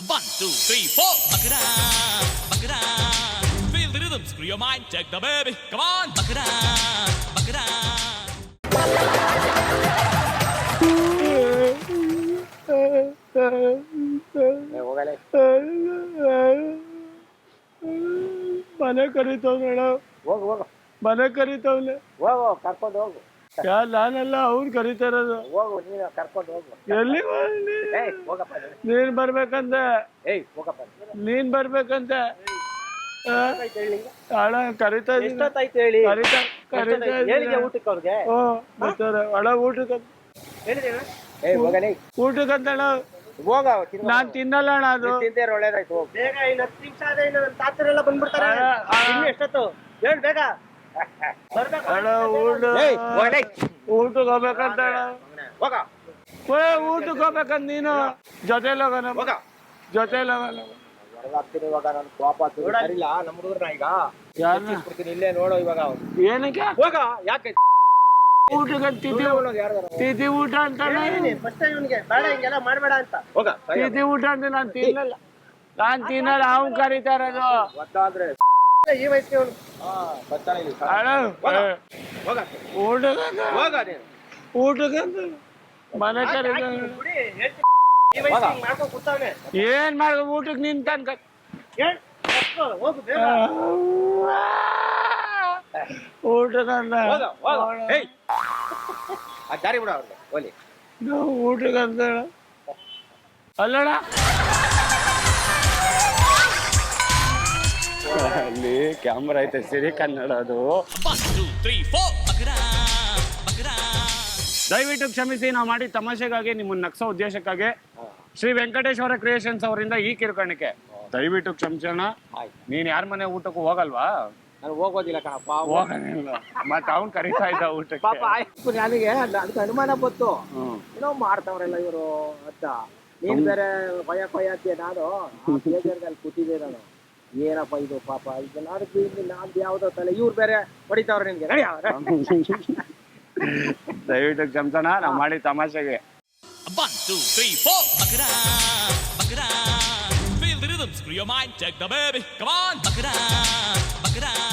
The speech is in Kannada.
One, two, three, four. Buck it up, buck it up. Feel the rhythm, screw your mind, check the baby. Come on, buck it up, buck it up. ಹೋಗಲೇ ಮನೆ ಕರೀತವ್ನಳ ಹೋಗು ಹೋಗು ಮನೆ ಕರೀತವ್ನೆ ಹೋಗು ಕರ್ಕೊಂಡು ಹೋಗು ನಾನೆಲ್ಲ ಅವ್ರು ಕರೀತಾ ಇರೋದು ಹೋಗು ನೀನು ಕರ್ಕೊಂಡು ಹೋಗು ಎಲ್ಲಿ ಏಯ್ ಹೋಗಪ್ಪ ನೀನ್ ಬರ್ಬೇಕಂತ ಏಯ್ ಹೋಗಪ್ಪ ನೀನ್ ಬರ್ಬೇಕಂತ ಅಳ ಕರೀತಾ ಇದೀನಿ ಎಷ್ಟೊತ್ತಾಯ್ತು ಹೇಳಿ ಕರೀತಾ ಕರೀತಾ ಹೇಳಿದೆ ಊಟಕ್ಕೆ ಅವ್ರಿಗೆ ಓ ಬರ್ತಾರೆ ಒಳ ಊಟಕ್ಕಂತ ಹೇಳಿದೇನ ಏಯ್ ಹೋಗಲೇ ಊಟಕ್ಕಂತಣ ಹೋಗ ನಾನ್ ತಿನ್ನಲ್ಲ ಅಣ್ಣ ಅದು ತಿಂದೇ ಒಳ್ಳೇದಾಯ್ತು ಬೇಗ ಇನ್ನು 10 ನಿಮಿಷ ಆದ್ರೆ ಇನ್ನು ನನ್ನ ತಾತರೆಲ್ಲ ಬಂದ್ಬಿಡ್ತಾರೆ ಇನ್ನು ಎಷ್ಟೊತ್ತು ಹೇಳು ಬೇಗ ಅಣ್ಣ ಊಟಕ್ಕೆ ಹೋಗ್ಬೇಕಂತ ಅಣ್ಣ ಹೋಗ ಊಟಕ್ಕೆ ಹೋಗ್ಬೇಕಂತ ನೀನು ಜೊತೆಲಿ ಹೋಗೋಣ ಹೋಗ ಜೊತೆಲಿ ಹೋಗೋಣ ಹೊರಗಾಗ್ತೀನಿ ಇವಾಗ ನಾನು ಕೋಪ ಸರಿಲ್ಲ ನಮ್ಮ ಹುಡುಗರನ್ನ ಈಗ ಯಾರನ್ನ ಬಿಡ್ತೀನಿ ಇಲ್ಲೇ ನೋಡು ಇವಾಗ ಏನಕ್ಕೆ ಹೋಗ ಯಾಕೆ ಊಟಕ್ಕೆ ತಿಥಿ ಊಟ ಅಂತ ಫಸ್ಟ್ ಇವನಿಗೆ ಬೇಡ ಹಿಂಗೆಲ್ಲ ಮಾಡಬೇಡ ಅಂತ ಹೋಗ ತಿಥಿ ಊಟ ಅಂತ ನಾನು ತಿನ್ನಲ್ಲ ಅವ್ನು ಕರೀತಾ ಇರೋದು ಗೊತ್ತಾದ್ರೆ ಈ ವಯಸ್ಸಿಗೆ ಅವನು ಬರ್ತಾನೆ ಇಲ್ಲಿ ಅಣ್ಣ ಹೋಗ ಊಟಕ್ಕಂತ ಹೋಗ ನೀನು ಊಟಕ್ಕಂತ ಮನೆ ಕರೀತ ಬಿಡಿ ಹೇಳ್ತೀನಿ ಈ ವಯಸ್ಸಿಗೆ ಮಾಡ್ಕೊಂಡು ಕೂತಾವನೆ ಏನ್ ಮಾಡ ಊಟಕ್ಕೆ ನಿನ್ ತನ್ಕ ಹೇಳು ಹೋಗು ಬೇಗ ಊಟಕ್ಕಂತ ಹೋಗ ಹೋಗ ಏಯ್ ಆ ದಾರಿ ಬಿಡ ಅವ್ರಿಗೆ ಹೋಲಿ ಊಟಕ್ಕಂತ ಅಲ್ಲಣ್ಣ ಅಲ್ಲಿ ಕ್ಯಾಮ್ರಾ ಐತೆ ಸಿರಿ ಕನ್ನಡ ಅದು 1, 2, 3, 4. Buck it up, buck it up. ದಯವಿಟ್ಟು ಕ್ಷಮಿಸಿ ನಾವು ಮಾಡಿ ತಮಾಷೆಗಾಗಿ ನಿಮ್ಮನ್ನ ನಗ್ಸೋ ಉದ್ದೇಶಕ್ಕಾಗಿ ಶ್ರೀ ವೆಂಕಟೇಶ್ವರ ಕ್ರಿಯೇಷನ್ಸ್ ಅವರಿಂದ ಈ ಕಿರುಕಾಣಿಕೆ ದಯವಿಟ್ಟು ಕ್ಷಮಿಸೋಣ ನೀನ್ ಯಾರ ಮನೆ ಊಟಕ್ಕೂ ಹೋಗಲ್ವಾ ನಾನು ಹೋಗೋದಿಲ್ಲ ಕಣಪ್ಪ ಹೋಗಲಿಲ್ಲ ಮತ್ತೆ ಅವ್ನ್ ಕರೀತಾ ಇದ್ದ ಊಟಕ್ಕೆ ಪಾಪ ಆಯ್ತು ನನಗೆ ಅದಕ್ಕೆ ಅನುಮಾನ ಬಂತು ಏನೋ ಮಾಡ್ತಾವ್ರಲ್ಲ ಇವರು ಅಂತ ನೀನ್ ಬೇರೆ ಕೊಯ್ಯ ಅಂತೀಯ ನಾನು ಬೇಜಾರ್ದಲ್ಲಿ ಕೂತಿದ್ದೆ ನಾನು ಏನಪ್ಪ ಇದು ಪಾಪ ಈಗ ನಾನ್ ಯಾವ್ದೋ ತಲೆ ಇವ್ರು ಬೇರೆ ಹೊಡಿತಾವ್ರೆ ನಿನ್ಗೆ ನಡಿ ದಯವಿಟ್ಟು ಕ್ಷಮಿಸೋಣ ನಾವು ಮಾಡಿ ತಮಾಷೆಗೆ 1, 2, 3, 4. Buck it up, buck it up. Feel the rhythm, screw your mind, check the baby. Come on, buck it up, buck it up.